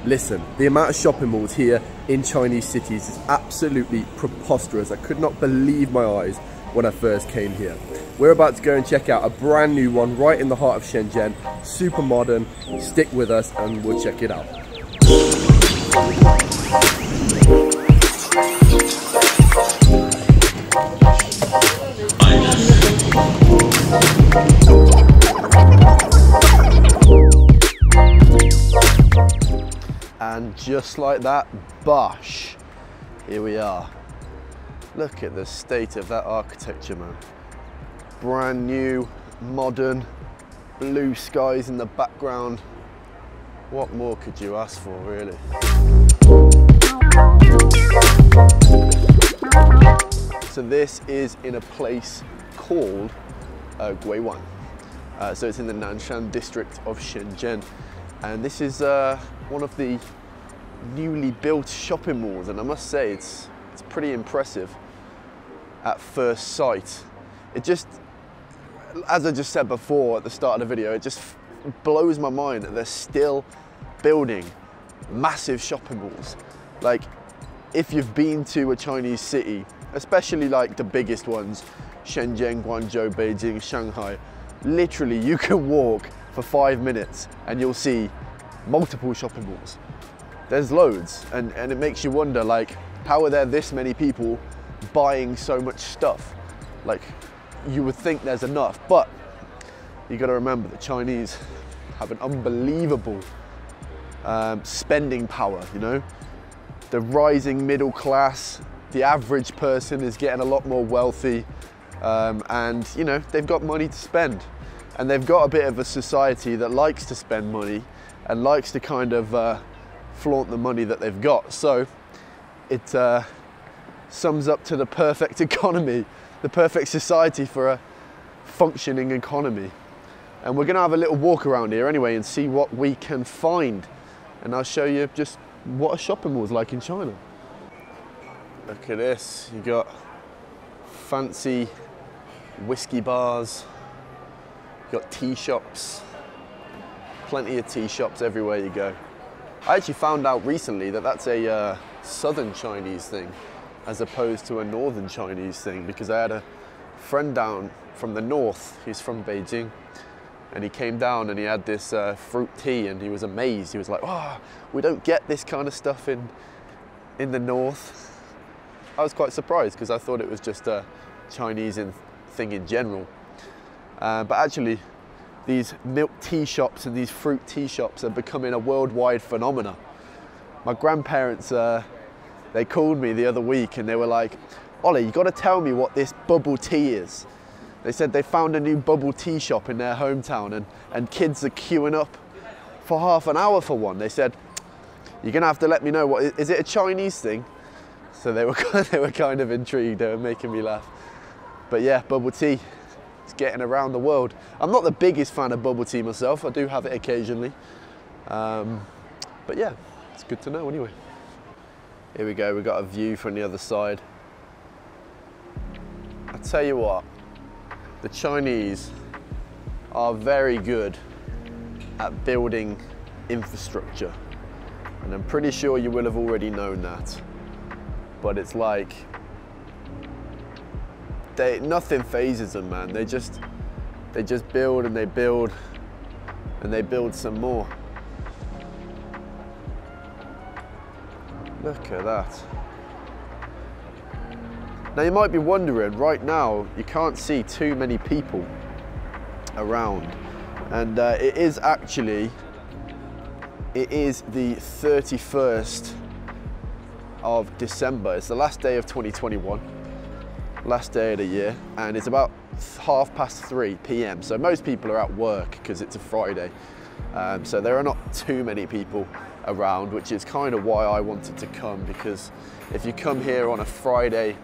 Listen, the amount of shopping malls here in Chinese cities is absolutely preposterous. I could not believe my eyes when I first came here. We're about to go and check out a brand new one right in the heart of Shenzhen, super modern. Stick with us and we'll check it out. And just like that, bosh, here we are. Look at the state of that architecture, man. Brand new, modern, blue skies in the background. What more could you ask for, really? So this is in a place called Guiwan. So it's in the Nanshan district of Shenzhen. And this is one of the newly built shopping malls, and I must say it's pretty impressive at first sight. It just, as I just said before at the start of the video, it just blows my mind that they're still building massive shopping malls. Like, if you've been to a Chinese city, especially like the biggest ones, Shenzhen, Guangzhou, Beijing, Shanghai, literally you can walk for 5 minutes and you'll see multiple shopping malls. There's loads, and it makes you wonder, like, how are there this many people buying so much stuff? Like, you would think there's enough, but you got to remember the Chinese have an unbelievable spending power, you know? The rising middle class, the average person is getting a lot more wealthy, and you know, they've got money to spend. And they've got a bit of a society that likes to spend money and likes to kind of flaunt the money that they've got. So it sums up to the perfect economy, the perfect society for a functioning economy. And we're gonna have a little walk around here anyway and see what we can find. And I'll show you just what a shopping mall is like in China. Look at this, you got fancy whiskey bars, you got tea shops, plenty of tea shops everywhere you go. I actually found out recently that that's a southern Chinese thing as opposed to a northern Chinese thing, because I had a friend down from the north, he's from Beijing, and he came down and he had this fruit tea and he was amazed. He was like, oh, we don't get this kind of stuff in the north. I was quite surprised because I thought it was just a Chinese thing in general. But actually, these milk tea shops and these fruit tea shops are becoming a worldwide phenomenon. My grandparents, they called me the other week and they were like, Ollie, you got to tell me what this bubble tea is. They said they found a new bubble tea shop in their hometown and kids are queuing up for half an hour for one. They said, you're going to have to let me know, what is it, a Chinese thing? So they were kind of intrigued, they were making me laugh. But yeah, bubble tea. It's getting around the world. I'm not the biggest fan of bubble tea myself. I do have it occasionally. But yeah, it's good to know anyway. Here we go, we've got a view from the other side. I tell you what, the Chinese are very good at building infrastructure. And I'm pretty sure you will have already known that. But it's like, nothing phases them, man. They just build and they build and they build some more. Look at that. Now you might be wondering, right now you can't see too many people around, and it is the 31st of December. It's the last day of 2021. Last day of the year, and it's about 3:30 p.m. so most people are at work because it's a Friday, so there are not too many people around, which is kind of why I wanted to come, because if you come here on a Friday,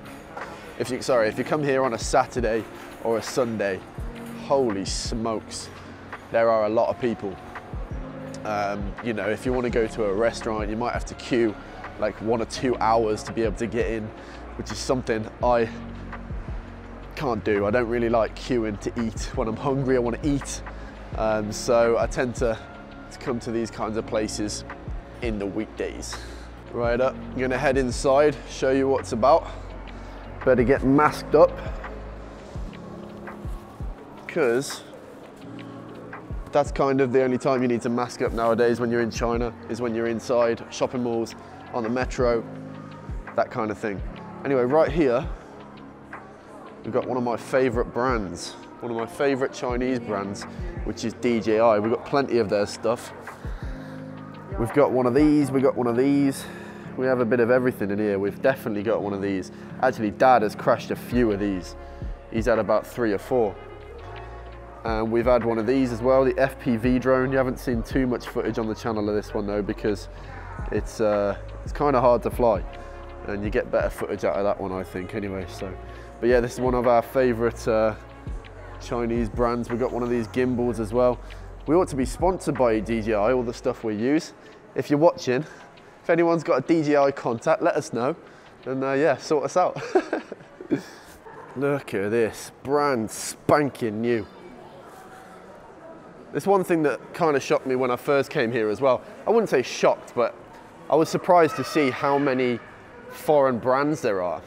if you come here on a Saturday or a Sunday, holy smokes, there are a lot of people. You know, if you want to go to a restaurant, you might have to queue like 1 or 2 hours to be able to get in, which is something I can't do. I don't really like queuing to eat. When I'm hungry, I want to eat. So I tend to come to these kinds of places in the weekdays. Right up, I'm gonna head inside, show you what's about. Better get masked up, because that's kind of the only time you need to mask up nowadays when you're in China, is when you're inside shopping malls, on the metro, that kind of thing. Anyway, right here, we've got one of my favorite brands, one of my favorite Chinese brands, which is DJI. We've got plenty of their stuff. We've got one of these, we've got one of these. We have a bit of everything in here. We've definitely got one of these. Actually, Dad has crashed a few of these. He's had about 3 or 4. And we've had one of these as well, the FPV drone. You haven't seen too much footage on the channel of this one though, because it's kind of hard to fly, and you get better footage out of that one, I think, anyway. So, but yeah, this is one of our favorite Chinese brands. We've got one of these gimbals as well. We ought to be sponsored by DJI, all the stuff we use. If you're watching, if anyone's got a DJI contact, let us know, and yeah, sort us out. Look at this, brand spanking new. There's one thing that kind of shocked me when I first came here as well. I wouldn't say shocked, but I was surprised to see how many foreign brands there are,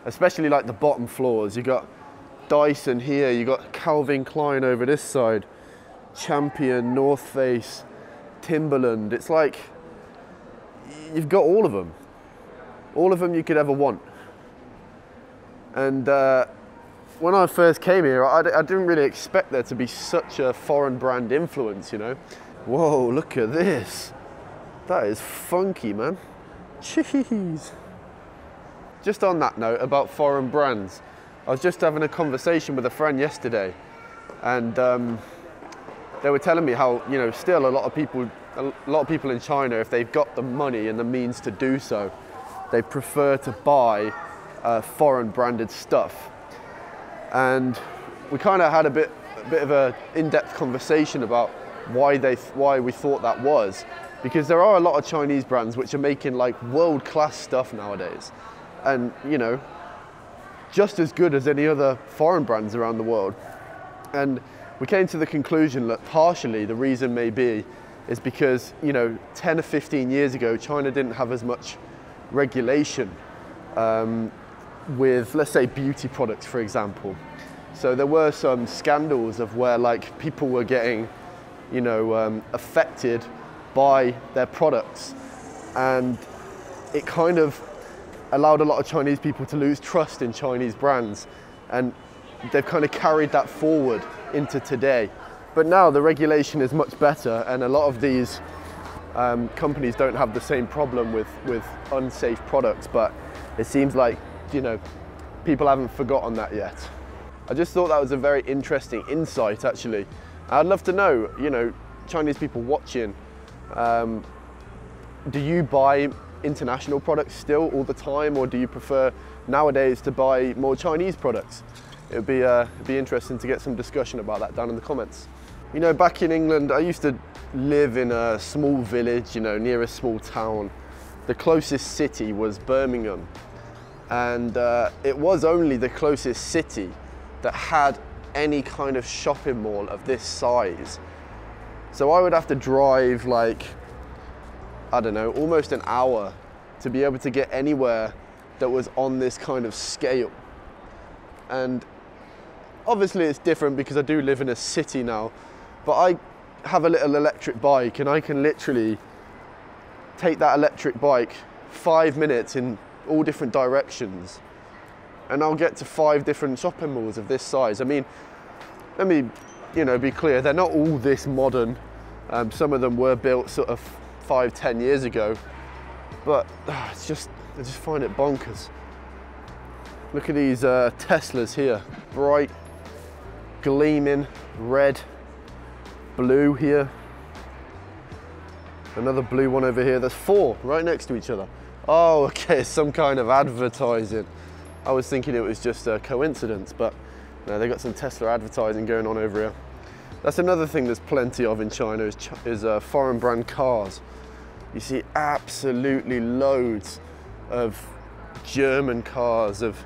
especially like the bottom floors. You got Dyson here, you got Calvin Klein over this side, Champion, North Face, Timberland. It's like you've got all of them you could ever want. And when I first came here, I didn't really expect there to be such a foreign brand influence, you know. Whoa, look at this. That is funky, man. Jeez. Just on that note about foreign brands, I was just having a conversation with a friend yesterday, and they were telling me how, you know, still a lot of people in China, if they've got the money and the means to do so, they prefer to buy foreign branded stuff. And we kind of had a bit of a in-depth conversation about why we thought that was, because there are a lot of Chinese brands which are making like world-class stuff nowadays, and you know, just as good as any other foreign brands around the world. And we came to the conclusion that partially the reason may be is because, you know, 10 or 15 years ago, China didn't have as much regulation with, let's say, beauty products, for example. So there were some scandals of where like people were getting, you know, affected by their products, and it kind of allowed a lot of Chinese people to lose trust in Chinese brands, and they've kind of carried that forward into today. But now the regulation is much better, and a lot of these companies don't have the same problem with unsafe products, but it seems like, you know, people haven't forgotten that yet. I just thought that was a very interesting insight, actually. I'd love to know, you know, Chinese people watching, do you buy international products still all the time, or do you prefer nowadays to buy more Chinese products? It'd be interesting to get some discussion about that down in the comments. You know, back in England, I used to live in a small village, you know, near a small town. The closest city was Birmingham, and it was only the closest city that had any kind of shopping mall of this size. So I would have to drive like, I don't know, almost an hour to be able to get anywhere that was on this kind of scale. And obviously it's different because I do live in a city now, but I have a little electric bike, and I can literally take that electric bike 5 minutes in all different directions, and I'll get to 5 different shopping malls of this size. I mean, let me, you know, be clear, they're not all this modern. Some of them were built sort of 5-10 years ago, but I just find it bonkers. Look at these Teslas here, bright, gleaming red, blue here. Another blue one over here. There's 4 right next to each other. Oh, okay, some kind of advertising. I was thinking it was just a coincidence, but no, they got some Tesla advertising going on over here. That's another thing there's plenty of in China is foreign brand cars. You see absolutely loads of German cars, of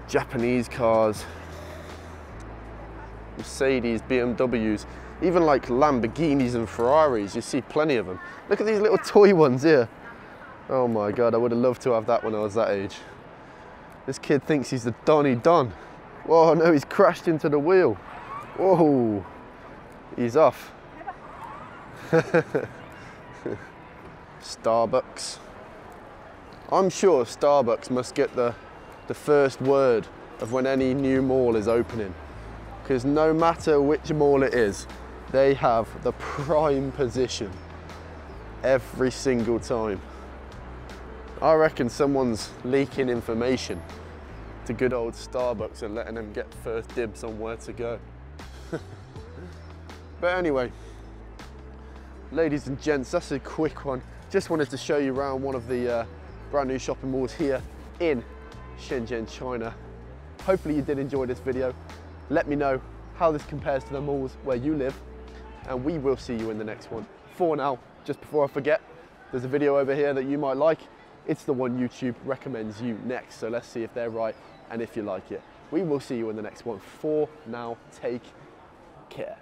Japanese cars, Mercedes, BMWs. Even like Lamborghinis and Ferraris, you see plenty of them. Look at these little toy ones here. Oh my God, I would have loved to have that when I was that age. This kid thinks he's the Donny Don. Whoa, no, he's crashed into the wheel. Whoa, he's off. Starbucks. I'm sure Starbucks must get the first word of when any new mall is opening, because no matter which mall it is, they have the prime position every single time. I reckon someone's leaking information to good old Starbucks and letting them get first dibs on where to go. But anyway, ladies and gents, that's a quick one. Just wanted to show you around one of the brand new shopping malls here in Shenzhen, China. Hopefully you did enjoy this video. Let me know how this compares to the malls where you live, and we will see you in the next one. For now, just before I forget, there's a video over here that you might like. It's the one YouTube recommends you next, so let's see if they're right and if you like it. We will see you in the next one. For now, take care.